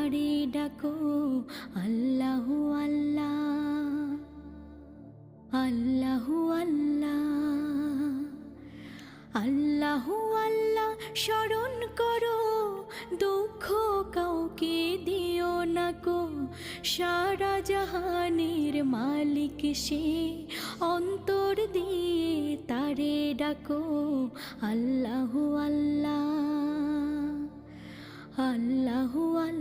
তারে ডাকো আল্লাহু আল্লাহ, আল্লাহু আল্লাহ, আল্লাহু আল্লাহ স্মরণ করো, দুঃখ কাউকে দিও না কো। সারা জাহানের মালিক সে, অন্তর দিয়ে তারে ডাকো আল্লাহু আল্লাহ, আল্লাহু আল্লাহ।